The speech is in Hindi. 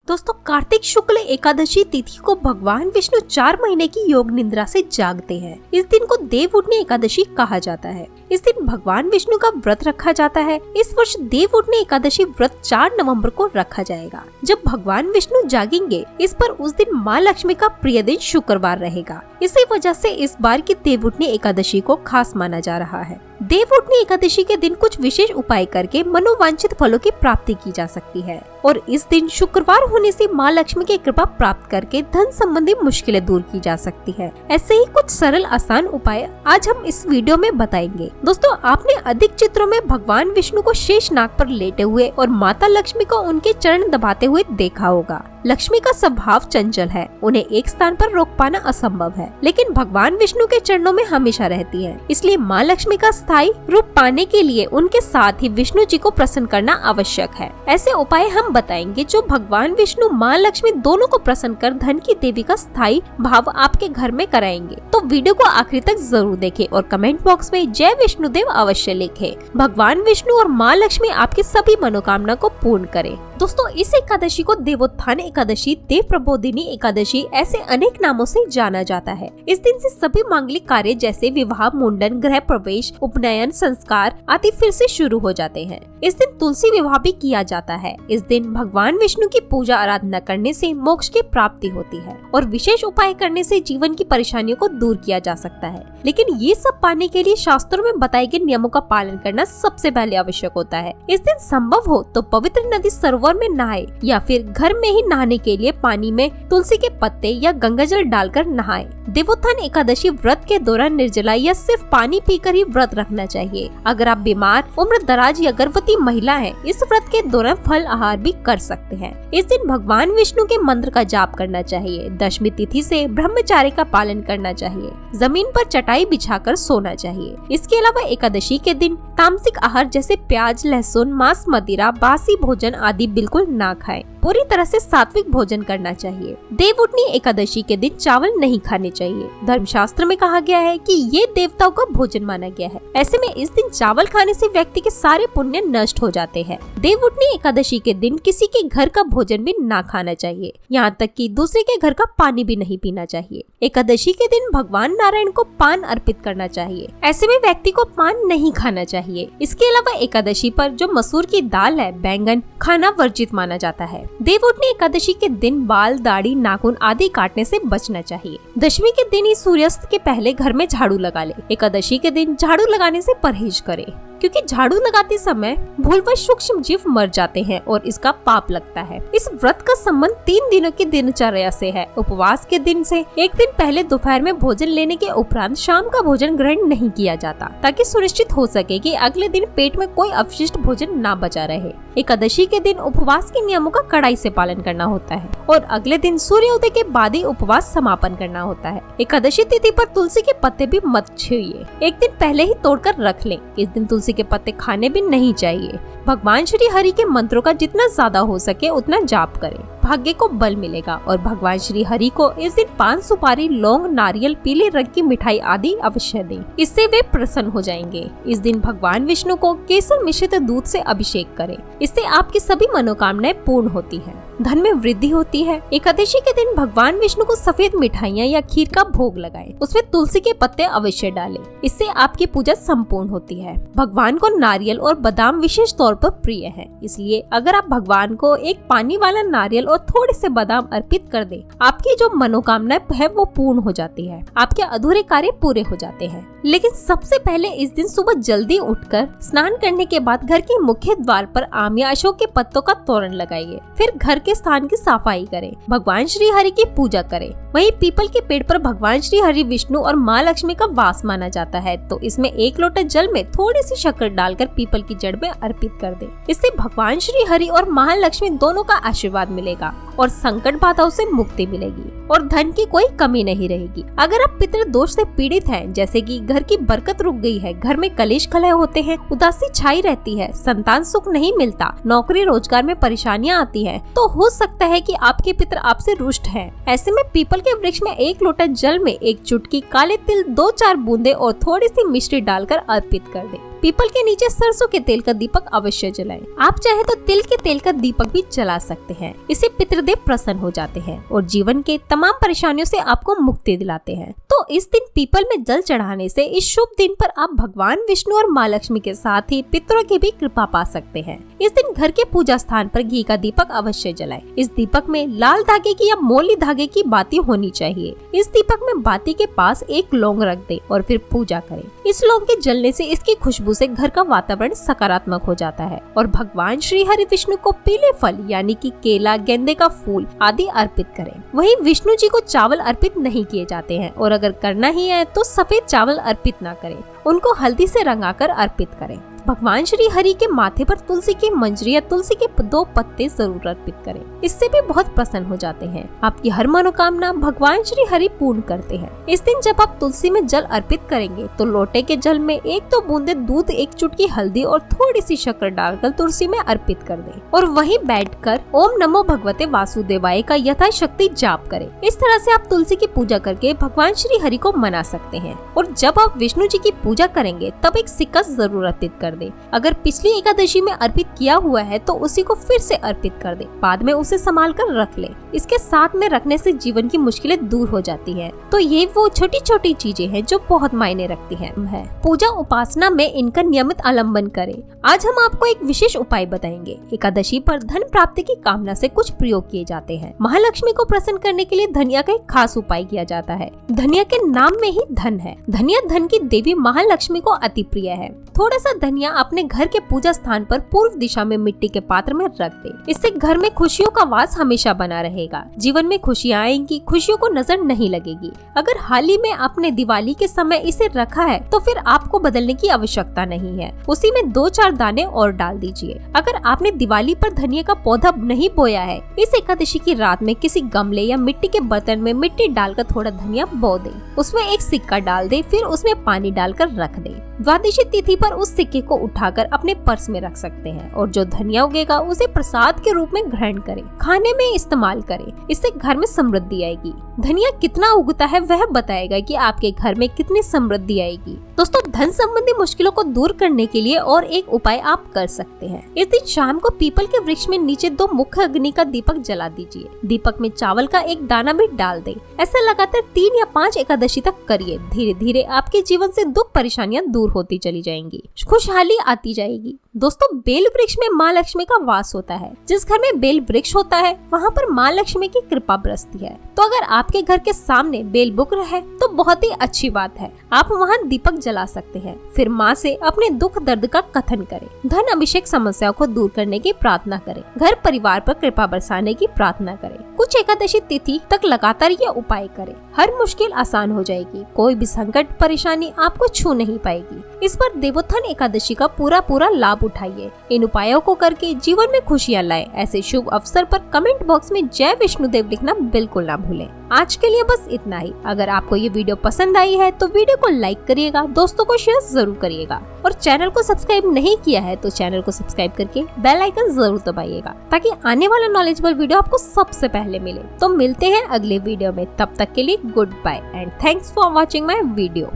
दोस्तों, कार्तिक शुक्ल एकादशी तिथि को भगवान विष्णु 4 महीने की योग निद्रा से जागते हैं। इस दिन को देव उठने एकादशी कहा जाता है। इस दिन भगवान विष्णु का व्रत रखा जाता है। इस वर्ष देव उठने एकादशी व्रत 4 नवंबर को रखा जाएगा। जब भगवान विष्णु जागेंगे, इस पर उस दिन माँ लक्ष्मी का प्रिय दिन शुक्रवार रहेगा। इसी वजह से इस बार की देव उठने एकादशी को खास माना जा रहा है। देव उठने एकादशी के दिन कुछ विशेष उपाय करके मनोवांछित फलों की प्राप्ति की जा सकती है और इस दिन शुक्रवार होने से माँ लक्ष्मी की कृपा प्राप्त करके धन संबंधी मुश्किलें दूर की जा सकती है। ऐसे ही कुछ सरल आसान उपाय आज हम इस वीडियो में बताएंगे। दोस्तों, आपने अधिक चित्रों में भगवान विष्णु को शेष नाग पर लेटे हुए और माता लक्ष्मी को उनके चरण दबाते हुए देखा होगा। लक्ष्मी का स्वभाव चंचल है, उन्हें एक स्थान पर रोक पाना असंभव है, लेकिन भगवान विष्णु के चरणों में हमेशा रहती है। इसलिए माँ लक्ष्मी का स्थायी रूप पाने के लिए उनके साथ ही विष्णु जी को प्रसन्न करना आवश्यक है। ऐसे उपाय हम बताएंगे जो भगवान विष्णु माँ लक्ष्मी दोनों को प्रसन्न कर धन की देवी का स्थायी भाव आपके घर में कराएंगे। तो वीडियो को आखिर तक जरूर देखें और कमेंट बॉक्स में जय विष्णुदेव अवश्य लिखें। भगवान विष्णु और माँ लक्ष्मी आपकी सभी मनोकामना को पूर्ण करें। दोस्तों, इस एकादशी को देवोत्थान एकादशी, देव प्रबोधिनी एकादशी ऐसे अनेक नामों से जाना जाता है। इस दिन से सभी मांगलिक कार्य जैसे विवाह, मुंडन, गृह प्रवेश, उपनयन, संस्कार आदि फिर से शुरू हो जाते हैं। इस दिन तुलसी विवाह भी किया जाता है। इस दिन भगवान विष्णु की पूजा आराधना करने से मोक्ष की प्राप्ति होती है और विशेष उपाय करने से जीवन की परेशानियों को दूर किया जा सकता है। लेकिन ये सब पाने के लिए शास्त्रों में बताए गए नियमों का पालन करना सबसे पहले आवश्यक होता है। इस दिन संभव हो तो पवित्र नदी सरोवर में नहाए या फिर घर में ही नहाने के लिए पानी में तुलसी के पत्ते या गंगाजल डालकर नहाए। देवोत्थान एकादशी व्रत के दौरान निर्जला या सिर्फ पानी पीकर ही व्रत रखना चाहिए। अगर आप बीमार, उम्र दराज या गर्भवती महिला है, इस व्रत के दौरान फल आहार भी कर सकते हैं। इस दिन भगवान विष्णु के मंत्र का जाप करना चाहिए। दशमी तिथि से ब्रह्मचार्य का पालन करना चाहिए। जमीन पर चटाई बिछाकर सोना चाहिए। इसके अलावा एकादशी के दिन तामसिक आहार जैसे प्याज, लहसुन, मांस, मदिरा, बासी भोजन आदि बिल्कुल ना खाएं। पूरी तरह से सात्विक भोजन करना चाहिए। देव उठनी एकादशी के दिन चावल नहीं खाने चाहिए। धर्मशास्त्र में कहा गया है कि ये देवताओं का भोजन माना गया है। ऐसे में इस दिन चावल खाने से व्यक्ति के सारे पुण्य नष्ट हो जाते हैं। देव उठनी एकादशी के दिन किसी के घर का भोजन भी ना खाना चाहिए, यहाँ तक कि दूसरे के घर का पानी भी नहीं पीना चाहिए। एकादशी के दिन भगवान नारायण को पान अर्पित करना चाहिए। ऐसे में व्यक्ति को पान नहीं खाना चाहिए। इसके अलावा एकादशी पर जो मसूर की दाल है, बैंगन खाना वर्जित माना जाता है। देव उठनी एकादशी के दिन बाल, दाढ़ी, नाखून आदि काटने से बचना चाहिए। दशमी के दिन ही सूर्यास्त के पहले घर में झाड़ू लगा ले। एकादशी के दिन झाड़ू लगाने से परहेज करें, क्योंकि झाड़ू लगाते समय भूलवश सूक्ष्म जीव मर जाते हैं और इसका पाप लगता है। इस व्रत का संबंध 3 दिनों की दिनचर्या से है। उपवास के दिन से एक दिन पहले दोपहर में भोजन लेने के उपरांत शाम का भोजन ग्रहण नहीं किया जाता, ताकि सुनिश्चित हो सके कि अगले दिन पेट में कोई अवशिष्ट भोजन ना बचा रहे। एकादशी के दिन उपवास के नियमों का कड़ाई से पालन करना होता है और अगले दिन सूर्योदय के बाद ही उपवास समापन करना होता है। एकादशी तिथि पर तुलसी के पत्ते भी मत छुइए। एक दिन पहले ही तोड़कर रख लें। इस दिन तुलसी के पत्ते खाने भी नहीं चाहिए। भगवान श्री हरि के मंत्रों का जितना ज्यादा हो सके उतना जाप करें, भाग्य को बल मिलेगा। और भगवान श्री हरि को इस दिन पान, सुपारी, लौंग, नारियल, पीले रंग की मिठाई आदि अवश्य दें, इससे वे प्रसन्न हो जाएंगे। इस दिन भगवान विष्णु को केसर मिश्रित दूध से अभिषेक करें, इससे आपकी सभी मनोकामनाएं पूर्ण होती हैं, धन में वृद्धि होती है। एकादशी के दिन भगवान विष्णु को सफेद मिठाइयाँ या खीर का भोग लगाएं, उसमें तुलसी के पत्ते अवश्य डालें, इससे आपकी पूजा संपूर्ण होती है। भगवान को नारियल और बादाम विशेष तौर पर प्रिय है, इसलिए अगर आप भगवान को एक पानी वाला नारियल और थोड़े से बादाम अर्पित कर दें, आपकी जो मनोकामना है वो पूर्ण हो जाती है, आपके अधूरे कार्य पूरे हो जाते हैं। लेकिन सबसे पहले इस दिन सुबह जल्दी उठकर स्नान करने के बाद घर के मुख्य द्वार पर आम या अशोक के पत्तों का तोरण लगाइए। फिर घर के स्थान की सफाई करें, भगवान श्री हरि की पूजा करें। वहीं पीपल के पेड़ पर भगवान श्री हरि, विष्णु और माँ लक्ष्मी का वास माना जाता है, तो इसमें 1 लोटा जल में थोड़ी सी शक्कर डालकर पीपल की जड़ में अर्पित कर दें। इससे भगवान श्री हरि और महालक्ष्मी दोनों का आशीर्वाद मिलेगा और संकट बाधाओं से मुक्ति मिलेगी और धन की कोई कमी नहीं रहेगी। अगर आप पितृ दोष से पीड़ित हैं, जैसे कि घर की बरकत रुक गई है, घर में कलेश कलह होते हैं, उदासी छाई रहती है, संतान सुख नहीं मिलता, नौकरी रोजगार में परेशानियां आती हैं, तो हो सकता है कि आपके पितर आपसे रुष्ट हैं। ऐसे में पीपल के वृक्ष में 1 लोटा जल में 1 चुटकी काले तिल, 2-4 बूंदे और थोड़ी सी मिश्री डालकर अर्पित कर दें। पीपल के नीचे सरसों के तेल का दीपक अवश्य जलाएं। आप चाहे तो तिल के तेल का दीपक भी जला सकते हैं। इससे पितृदेव प्रसन्न हो जाते हैं और जीवन के तमाम परेशानियों से आपको मुक्ति दिलाते हैं। तो इस दिन पीपल में जल चढ़ाने से इस शुभ दिन पर आप भगवान विष्णु और माँ लक्ष्मी के साथ ही पितरों की भी कृपा पा सकते हैं। इस दिन घर के पूजा स्थान पर घी का दीपक अवश्य जलाएं। इस दीपक में लाल धागे की या मोली धागे की बाती होनी चाहिए। इस दीपक में बाती के पास एक लौंग रख दें और फिर पूजा करें। इस लौंग के जलने से इसकी खुशबू से घर का वातावरण सकारात्मक हो जाता है। और भगवान श्री हरि विष्णु को पीले फल यानी कि केला, गेंदे का फूल आदि अर्पित करें। वहीं विष्णु जी को चावल अर्पित नहीं किए जाते हैं और अगर करना ही है तो सफेद चावल अर्पित ना करें, उनको हल्दी से रंगाकर अर्पित करें। भगवान श्री हरि के माथे पर तुलसी की मंजरी या तुलसी के 2 पत्ते जरूर अर्पित करें, इससे भी बहुत प्रसन्न हो जाते हैं। आपकी हर मनोकामना भगवान श्री हरि पूर्ण करते हैं। इस दिन जब आप तुलसी में जल अर्पित करेंगे तो लोटे के जल में 1-2 बूंदे दूध, 1 चुटकी हल्दी और थोड़ी सी शक्कर डालकर तुलसी में अर्पित कर दें और वहीं बैठकर ओम नमो भगवते वासुदेवाय का यथाशक्ति जाप करें। इस तरह से आप तुलसी की पूजा करके भगवान श्री हरि को मना सकते हैं। और जब आप विष्णु जी की पूजा करेंगे तब एक सिक्का जरूर अर्पित कर दे। अगर पिछली एकादशी में अर्पित किया हुआ है तो उसी को फिर से अर्पित कर दे, बाद में उसे संभाल कर रख ले। इसके साथ में रखने से जीवन की मुश्किलें दूर हो जाती है। तो ये वो छोटी छोटी चीजें हैं जो बहुत मायने रखती हैं। पूजा उपासना में इनका नियमित अवलंबन करें। आज हम आपको एक विशेष उपाय बताएंगे। एकादशी पर धन प्राप्ति की कामना से कुछ प्रयोग किए जाते हैं। महालक्ष्मी को प्रसन्न करने के लिए धनिया का एक खास उपाय किया जाता है। धनिया के नाम में ही धन है। धनिया धन की देवी महालक्ष्मी को अति प्रिय है। थोड़ा सा धनिया अपने घर के पूजा स्थान पर पूर्व दिशा में मिट्टी के पात्र में रख दे। इससे घर में खुशियों का वास हमेशा बना रहेगा। जीवन में खुशियाँ आएंगी, खुशियों को नजर नहीं लगेगी। अगर हाल ही में आपने दिवाली के समय इसे रखा है तो फिर आपको बदलने की आवश्यकता नहीं है। उसी में 2-4 दाने और डाल दीजिए। अगर आपने दिवाली पर धनिया का पौधा नहीं बोया है, इस एकादशी की रात में किसी गमले या मिट्टी के बर्तन में मिट्टी डालकर थोड़ा धनिया बो दे, उसमें एक सिक्का डाल दे, फिर उसमें पानी डालकर रख दे। द्वादशी तिथि पर उस सिक्के को उठाकर अपने पर्स में रख सकते हैं और जो धनिया उगेगा उसे प्रसाद के रूप में ग्रहण करें, खाने में इस्तेमाल करें। इससे घर में समृद्धि आएगी। धनिया कितना उगता है वह बताएगा कि आपके घर में कितनी समृद्धि आएगी। दोस्तों, धन संबंधी मुश्किलों को दूर करने के लिए और एक उपाय आप कर सकते हैं। इस दिन शाम को पीपल के वृक्ष में नीचे 2 मुख्य अग्नि का दीपक जला दीजिए। दीपक में चावल का एक दाना भी डाल दें। ऐसा लगातार 3 या 5 एकादशी तक करिए। धीरे धीरे आपके जीवन से दुख परेशानियां दूर होती चली जाएंगी, खुशहाली आती जाएगी। दोस्तों, बेल वृक्ष में माँ लक्ष्मी का वास होता है। जिस घर में बेल वृक्ष होता है वहाँ पर माँ लक्ष्मी की कृपा बरसती है। तो अगर आपके घर के सामने बेल बुक है तो बहुत ही अच्छी बात है। आप वहाँ दीपक जला सकते हैं। फिर माँ से अपने दुख दर्द का कथन करें। धन अभिषेक समस्याओं को दूर करने की प्रार्थना करें। घर परिवार पर कृपा बरसाने की प्रार्थना करें। कुछ एकादशी तिथि तक लगातार ये उपाय करें। हर मुश्किल आसान हो जाएगी। कोई भी संकट परेशानी आपको छू नहीं पाएगी। इस पर देवोत्थान एकादशी का पूरा लाभ उठाइए। इन उपायों को करके जीवन में खुशियाँ लाएं। ऐसे शुभ अवसर पर कमेंट बॉक्स में जय विष्णुदेव लिखना बिल्कुल ना भूलें। आज के लिए बस इतना ही। अगर आपको ये वीडियो पसंद आई है तो वीडियो को लाइक करिएगा, दोस्तों को शेयर जरूर करिएगा और चैनल को सब्सक्राइब नहीं किया है तो चैनल को सब्सक्राइब करके बेल आइकन जरूर दबाइएगा ताकि आने वाला नॉलेजेबल वीडियो आपको सबसे पहले मिले। तो मिलते हैं अगले वीडियो में। तब तक के लिए goodbye and thanks for watching my video.